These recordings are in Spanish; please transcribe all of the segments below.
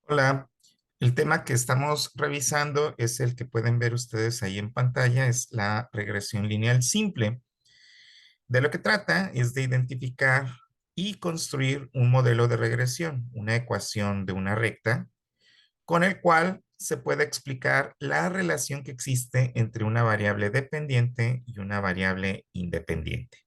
Hola, el tema que estamos revisando es el que pueden ver ustedes ahí en pantalla, es la regresión lineal simple. De lo que trata es de identificar y construir un modelo de regresión, una ecuación de una recta, con el cual se puede explicar la relación que existe entre una variable dependiente y una variable independiente.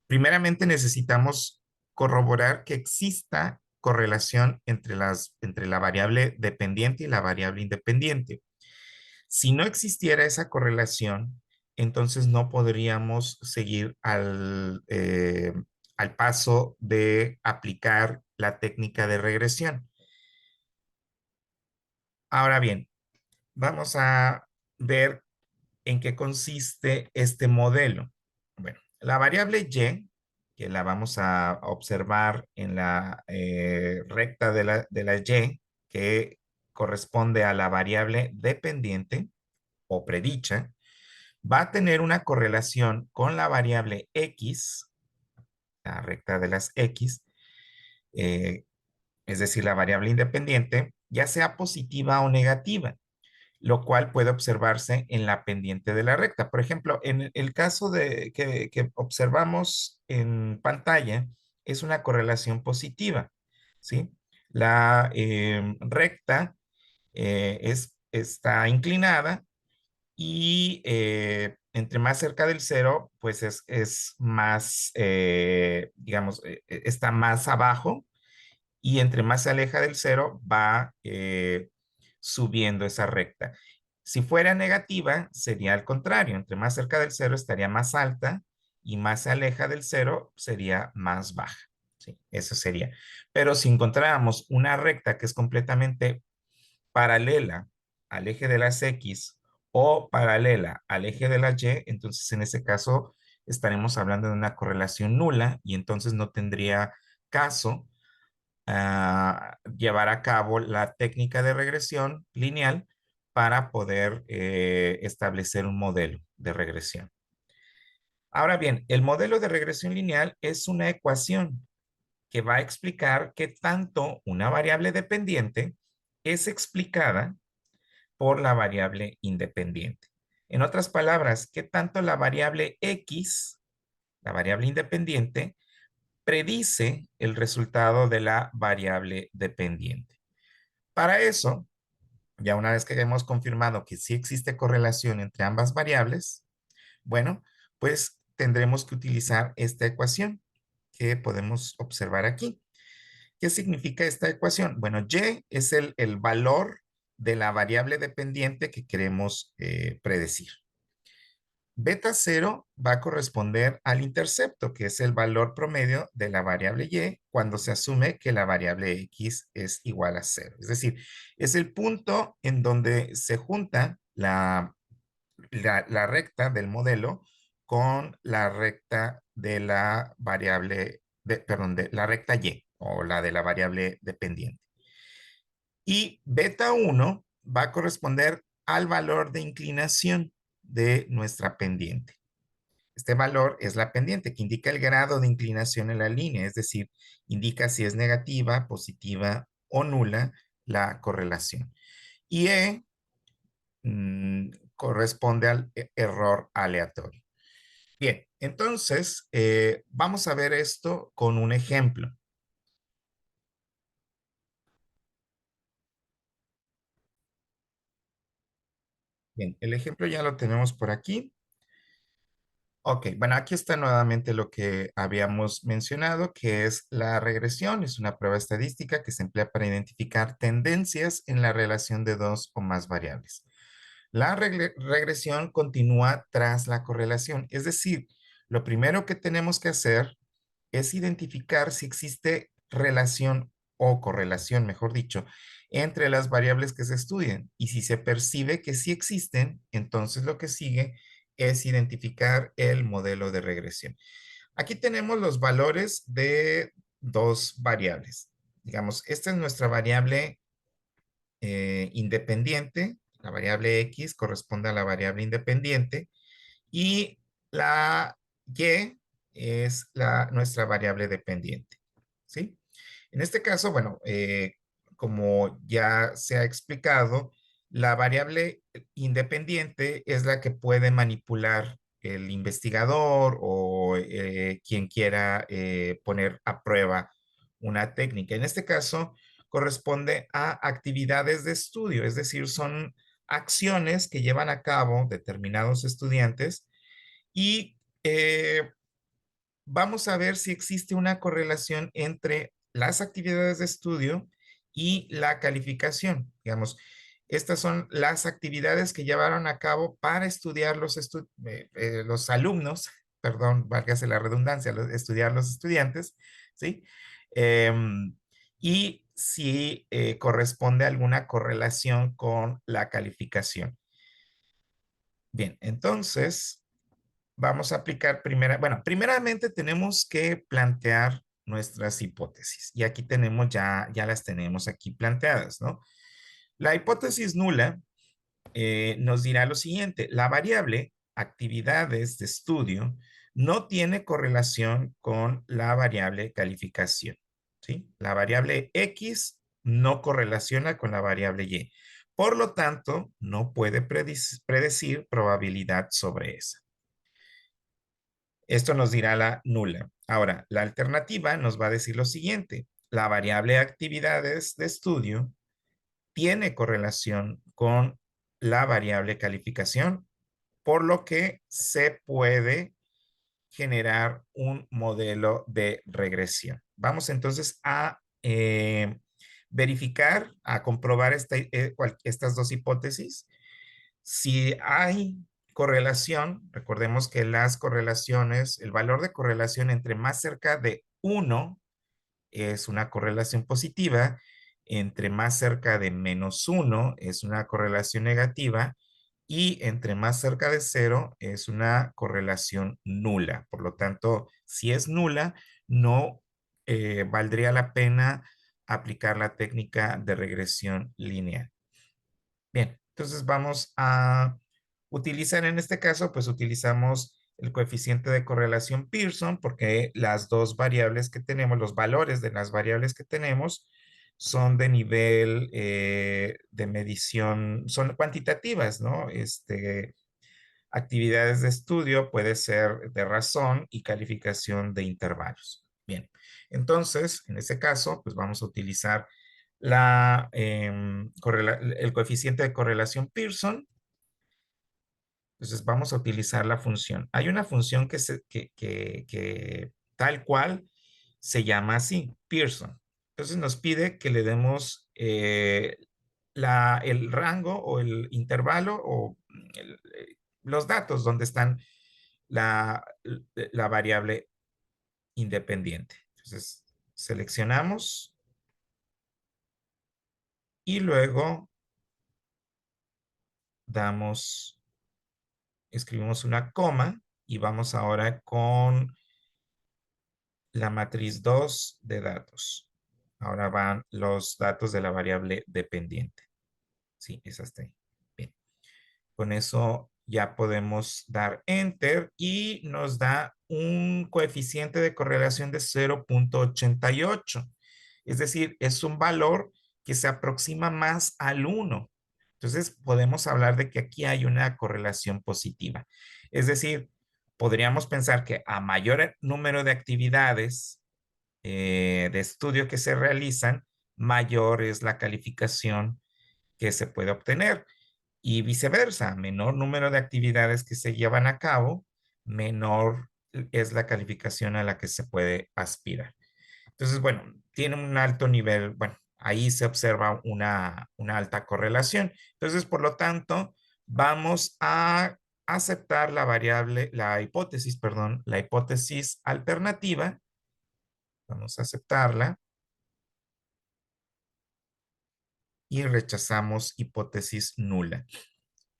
Primeramente necesitamos corroborar que exista correlación entre la variable dependiente y la variable independiente. Si no existiera esa correlación, entonces no podríamos seguir al paso de aplicar la técnica de regresión. Ahora bien, vamos a ver en qué consiste este modelo. Bueno, la variable y, que la vamos a observar en la recta de la y, que corresponde a la variable dependiente o predicha, va a tener una correlación con la variable x, la recta de las x, eh, es decir, la variable independiente, ya sea positiva o negativa, lo cual puede observarse en la pendiente de la recta. Por ejemplo, en el caso que observamos en pantalla, es una correlación positiva, ¿sí? La recta está inclinada y entre más cerca del cero, pues es más, digamos, está más abajo, y entre más se aleja del cero va subiendo esa recta. Si fuera negativa, sería al contrario. Entre más cerca del cero estaría más alta y más se aleja del cero sería más baja. Sí, eso sería. Pero si encontráramos una recta que es completamente paralela al eje de las X o paralela al eje de la Y, entonces en ese caso estaremos hablando de una correlación nula y entonces no tendría caso llevar a cabo la técnica de regresión lineal para poder establecer un modelo de regresión. Ahora bien, el modelo de regresión lineal es una ecuación que va a explicar qué tanto una variable dependiente es explicada por la variable independiente. En otras palabras, qué tanto la variable x, la variable independiente, predice el resultado de la variable dependiente. Para eso, ya una vez que hemos confirmado que sí existe correlación entre ambas variables, bueno, pues tendremos que utilizar esta ecuación que podemos observar aquí. ¿Qué significa esta ecuación? Bueno, y es el valor de la variable dependiente que queremos predecir. Beta cero va a corresponder al intercepto, que es el valor promedio de la variable y cuando se asume que la variable x es igual a cero. Es decir, es el punto en donde se junta la recta del modelo con la recta de la variable, perdón, de la recta y o la de la variable dependiente. Y beta uno va a corresponder al valor de inclinación de nuestra pendiente. Este valor es la pendiente que indica el grado de inclinación en la línea, es decir, indica si es negativa, positiva o nula la correlación. Y corresponde al error aleatorio. Bien, entonces vamos a ver esto con un ejemplo. Bien, el ejemplo ya lo tenemos por aquí. Ok, bueno, aquí está nuevamente lo que habíamos mencionado, que es la regresión. Es una prueba estadística que se emplea para identificar tendencias en la relación de dos o más variables. La regresión continúa tras la correlación, es decir, lo primero que tenemos que hacer es identificar si existe relación o correlación, mejor dicho, entre las variables que se estudian. Y si se percibe que sí existen, entonces lo que sigue es identificar el modelo de regresión. Aquí tenemos los valores de dos variables. Digamos, esta es nuestra variable independiente. La variable x corresponde a la variable independiente y la y nuestra variable dependiente. ¿Sí? En este caso, bueno, como ya se ha explicado, la variable independiente es la que puede manipular el investigador o quien quiera poner a prueba una técnica. En este caso, corresponde a actividades de estudio, es decir, son acciones que llevan a cabo determinados estudiantes y vamos a ver si existe una correlación entre las actividades de estudio y la calificación. Digamos, estas son las actividades que llevaron a cabo para estudiar los alumnos, perdón, válgase la redundancia, estudiar los estudiantes, ¿sí? Y si corresponde alguna correlación con la calificación. Bien, entonces vamos a aplicar primeramente tenemos que plantear nuestras hipótesis. Y aquí tenemos ya las tenemos aquí planteadas, ¿no? La hipótesis nula nos dirá lo siguiente: la variable actividades de estudio no tiene correlación con la variable calificación, ¿sí? La variable X no correlaciona con la variable Y. Por lo tanto, no puede predecir probabilidad sobre esa. Esto nos dirá la nula. Ahora, la alternativa nos va a decir lo siguiente: la variable actividades de estudio tiene correlación con la variable calificación, por lo que se puede generar un modelo de regresión. Vamos entonces a verificar, a comprobar estas dos hipótesis. Si hay correlación, recordemos que las correlaciones, el valor de correlación entre más cerca de uno es una correlación positiva, entre más cerca de -1 es una correlación negativa y entre más cerca de cero es una correlación nula. Por lo tanto, si es nula, no valdría la pena aplicar la técnica de regresión lineal. Bien, entonces vamos a utilizar en este caso, pues utilizamos el coeficiente de correlación Pearson porque las dos variables que tenemos, los valores de las variables que tenemos son de nivel de medición, son cuantitativas, ¿no? Actividades de estudio puede ser de razón y calificación de intervalos. Bien, entonces, en ese caso, pues vamos a utilizar el coeficiente de correlación Pearson. Entonces vamos a utilizar la función. Hay una función que tal cual se llama así, Pearson. Entonces nos pide que le demos el rango o el intervalo o los datos donde están la, la variable independiente. Entonces seleccionamos y luego escribimos una coma y vamos ahora con la matriz 2 de datos. Ahora van los datos de la variable dependiente. Sí, esa está ahí. Bien. Con eso ya podemos dar enter y nos da un coeficiente de correlación de 0,88. Es decir, es un valor que se aproxima más al 1. Entonces, podemos hablar de que aquí hay una correlación positiva. Es decir, podríamos pensar que a mayor número de actividades de estudio que se realizan, mayor es la calificación que se puede obtener. Y viceversa, menor número de actividades que se llevan a cabo, menor es la calificación a la que se puede aspirar. Entonces, bueno, tiene un alto nivel, bueno, ahí se observa una alta correlación. Entonces, por lo tanto, vamos a aceptar la variable, la hipótesis, perdón, la hipótesis alternativa. Vamos a aceptarla y rechazamos hipótesis nula.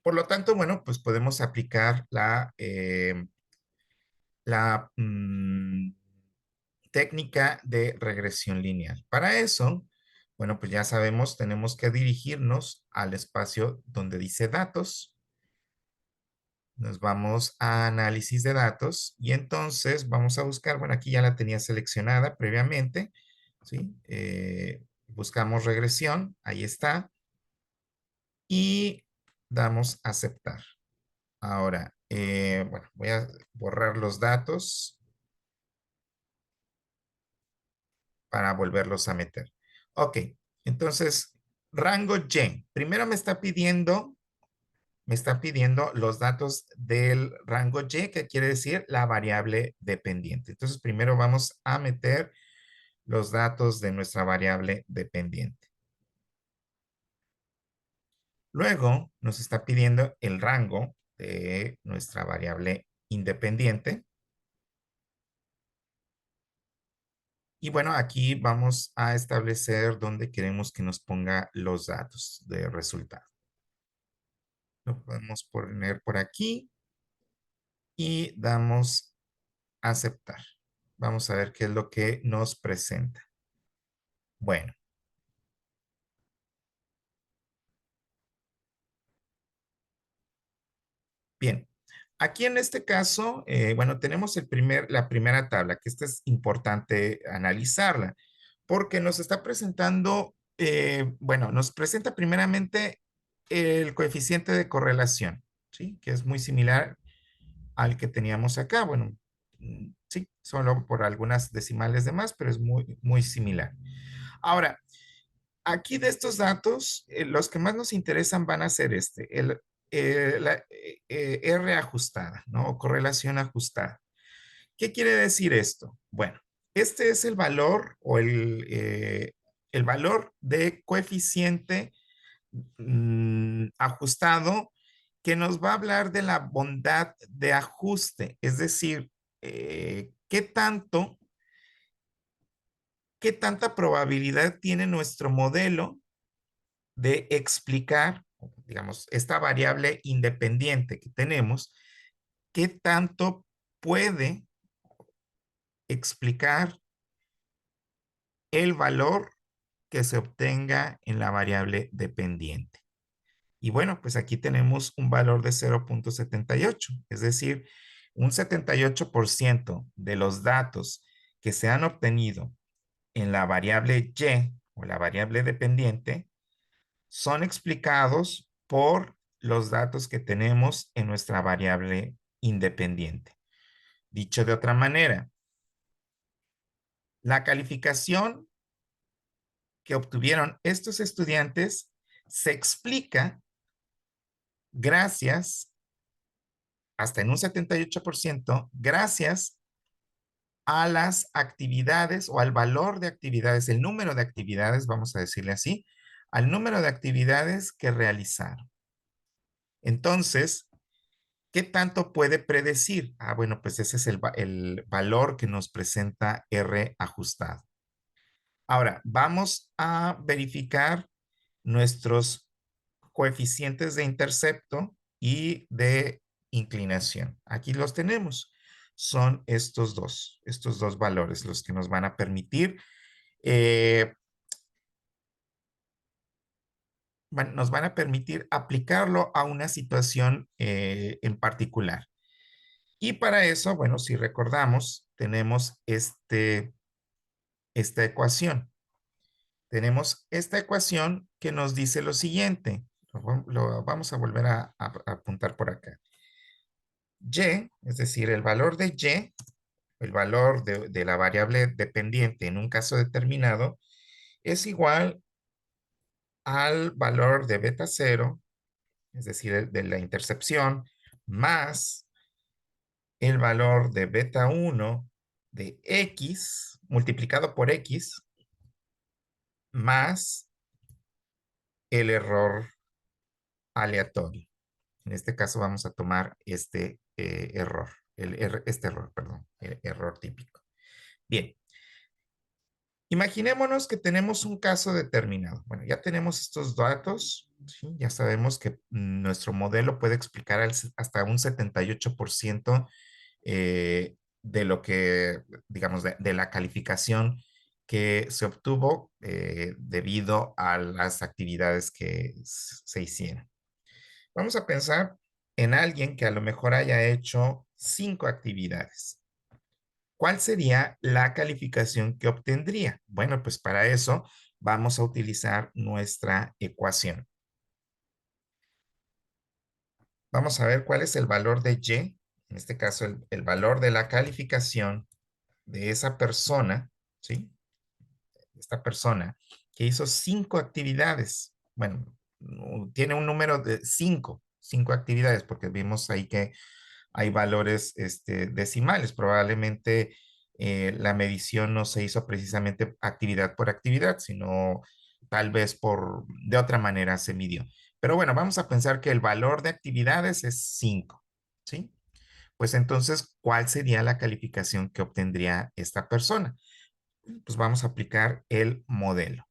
Por lo tanto, bueno, pues podemos aplicar la técnica de regresión lineal. Para eso, bueno, pues ya sabemos, tenemos que dirigirnos al espacio donde dice datos. Nos vamos a análisis de datos y entonces vamos a buscar, bueno, aquí ya la tenía seleccionada previamente, ¿sí? buscamos regresión, ahí está, y damos aceptar. Ahora, bueno, voy a borrar los datos para volverlos a meter. Ok, entonces, rango Y. Primero me está pidiendo los datos del rango Y, que quiere decir la variable dependiente. Entonces, primero vamos a meter los datos de nuestra variable dependiente. Luego nos está pidiendo el rango de nuestra variable independiente. Y bueno, aquí vamos a establecer dónde queremos que nos ponga los datos de resultado. Lo podemos poner por aquí y damos a aceptar. Vamos a ver qué es lo que nos presenta. Bueno, bien. Aquí en este caso, bueno, tenemos la primera tabla, que esta es importante analizarla, porque nos está presentando, bueno, nos presenta primeramente el coeficiente de correlación, ¿sí? Que es muy similar al que teníamos acá. Bueno, sí, solo por algunas decimales de más, pero es muy, muy similar. Ahora, aquí de estos datos, los que más nos interesan van a ser la R ajustada, ¿no? O correlación ajustada. ¿Qué quiere decir esto? Bueno, este es el valor o el valor de coeficiente ajustado que nos va a hablar de la bondad de ajuste, es decir, qué tanta probabilidad tiene nuestro modelo de explicar, digamos, esta variable independiente que tenemos, qué tanto puede explicar el valor que se obtenga en la variable dependiente. Y bueno, pues aquí tenemos un valor de 0,78, es decir, un 78% de los datos que se han obtenido en la variable Y o la variable dependiente son explicados por los datos que tenemos en nuestra variable independiente. Dicho de otra manera, la calificación que obtuvieron estos estudiantes se explica gracias, hasta en un 78%, gracias a las actividades o al valor de actividades, el número de actividades, vamos a decirle así, al número de actividades que realizaron. Entonces, ¿qué tanto puede predecir? Ah, bueno, pues ese es el valor que nos presenta R ajustado. Ahora, vamos a verificar nuestros coeficientes de intercepto y de inclinación. Aquí los tenemos. Son estos dos valores los que nos van a permitir, eh, nos van a permitir aplicarlo a una situación en particular. Y para eso, bueno, si recordamos, tenemos esta ecuación. Tenemos esta ecuación que nos dice lo siguiente. Lo vamos a volver a apuntar por acá. Y, es decir, el valor de Y, el valor de la variable dependiente en un caso determinado, es igual al valor de beta 0, es decir, de la intercepción, más el valor de beta 1 de X multiplicado por X más el error aleatorio. En este caso vamos a tomar este error, perdón, el error típico. Bien, imaginémonos que tenemos un caso determinado. Bueno, ya tenemos estos datos, ¿sí? Ya sabemos que nuestro modelo puede explicar hasta un 78% de lo que, digamos, de la calificación que se obtuvo debido a las actividades que se hicieron. Vamos a pensar en alguien que a lo mejor haya hecho 5 actividades. ¿cuál sería la calificación que obtendría? Bueno, pues para eso vamos a utilizar nuestra ecuación. Vamos a ver cuál es el valor de Y, en este caso el valor de la calificación de esa persona, ¿sí? Esta persona que hizo 5 actividades. Bueno, tiene un número de 5 actividades, porque vimos ahí que hay valores decimales. Probablemente la medición no se hizo precisamente actividad por actividad, sino tal vez de otra manera se midió. Pero bueno, vamos a pensar que el valor de actividades es 5, ¿sí? Pues entonces, ¿cuál sería la calificación que obtendría esta persona? Pues vamos a aplicar el modelo.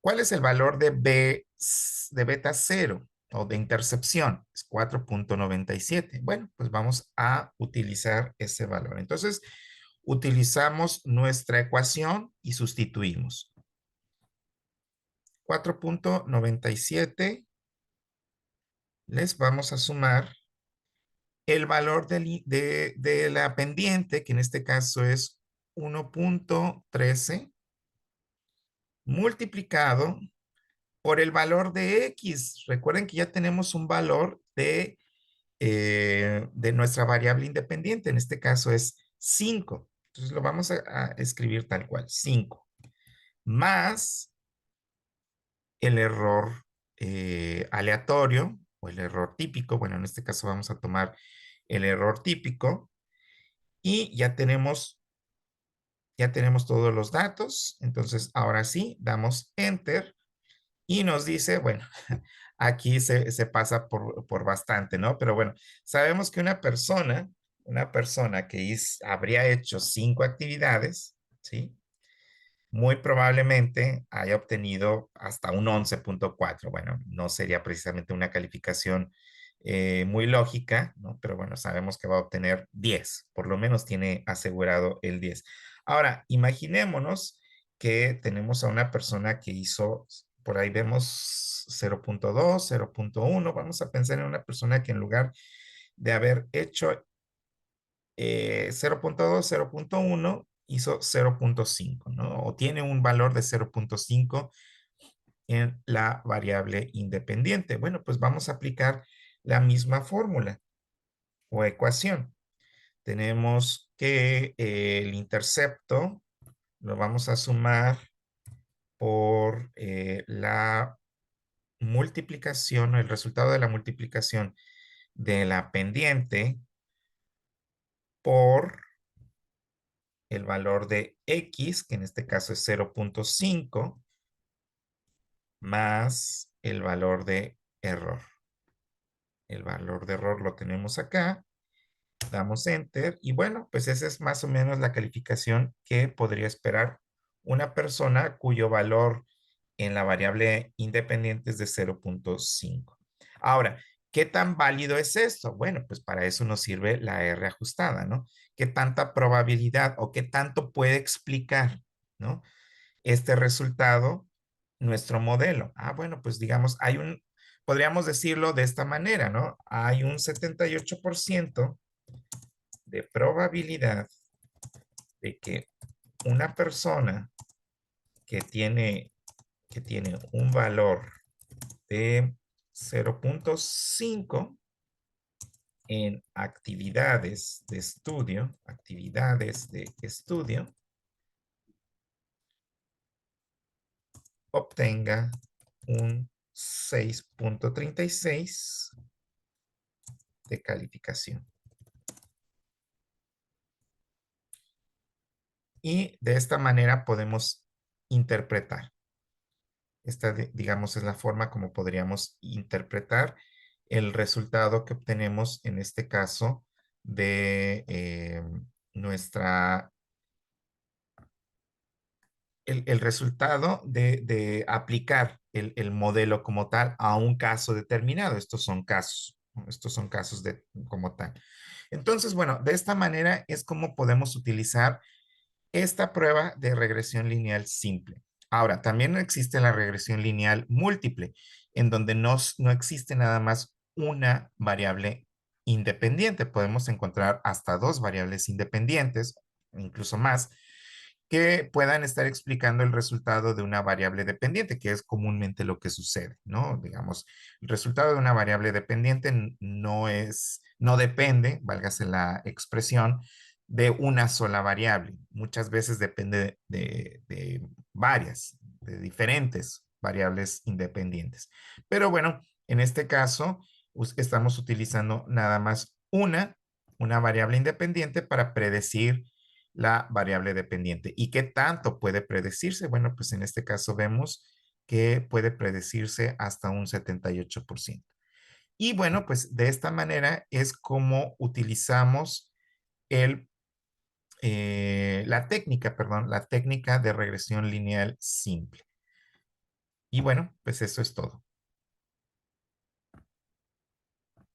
¿Cuál es el valor de beta cero o de intercepción? Es 4.97. Bueno, pues vamos a utilizar ese valor. Entonces, utilizamos nuestra ecuación y sustituimos. 4.97 les vamos a sumar el valor de la pendiente, que en este caso es 1.13 multiplicado por el valor de X. Recuerden que ya tenemos un valor de nuestra variable independiente. En este caso es 5. Entonces lo vamos a escribir tal cual, 5. Más el error aleatorio o el error típico. Bueno, en este caso vamos a tomar el error típico y ya tenemos todos los datos. Entonces ahora sí, damos Enter y nos dice, bueno, aquí se pasa por bastante, ¿no? Pero bueno, sabemos que una persona que habría hecho 5 actividades, ¿sí? Muy probablemente haya obtenido hasta un 11.4. Bueno, no sería precisamente una calificación muy lógica, ¿no? Pero bueno, sabemos que va a obtener 10, por lo menos tiene asegurado el 10. Ahora, imaginémonos que tenemos a una persona que hizo, por ahí vemos 0.2, 0.1, vamos a pensar en una persona que en lugar de haber hecho 0.2, 0.1, hizo 0.5, ¿no? O tiene un valor de 0.5 en la variable independiente. Bueno, pues vamos a aplicar la misma fórmula o ecuación. Tenemos que el intercepto lo vamos a sumar por la multiplicación, el resultado de la multiplicación de la pendiente por el valor de X, que en este caso es 0.5, más el valor de error. El valor de error lo tenemos acá. Damos Enter y bueno, pues esa es más o menos la calificación que podría esperar una persona cuyo valor en la variable independiente es de 0.5. Ahora, ¿qué tan válido es esto? Bueno, pues para eso nos sirve la R ajustada, ¿no? ¿Qué tanta probabilidad o qué tanto puede explicar, ¿no? Este resultado, nuestro modelo. Bueno, pues digamos, podríamos decirlo de esta manera, ¿no? Hay un 78% de probabilidad de que una persona que tiene un valor de 0.5 en actividades de estudio, obtenga un 6.36 de calificación. Y de esta manera podemos interpretar. Esta, digamos, es la forma como podríamos interpretar el resultado que obtenemos en este caso de nuestra, el resultado de aplicar el modelo como tal a un caso determinado. Estos son casos, ¿no? Estos son casos como tal. Entonces, bueno, de esta manera es como podemos utilizar esta prueba de regresión lineal simple. Ahora, también existe la regresión lineal múltiple, en donde no existe nada más una variable independiente. Podemos encontrar hasta 2 variables independientes incluso más, que puedan estar explicando el resultado de una variable dependiente, que es comúnmente lo que sucede, ¿no? Digamos, el resultado de una variable dependiente no depende, válgase la expresión, de una sola variable. Muchas veces depende de varias, de diferentes variables independientes. Pero bueno, en este caso estamos utilizando nada más una variable independiente para predecir la variable dependiente. ¿Y qué tanto puede predecirse? Bueno, pues en este caso vemos que puede predecirse hasta un 78%. Y bueno, pues de esta manera es como utilizamos la técnica de regresión lineal simple. Y bueno, pues eso es todo.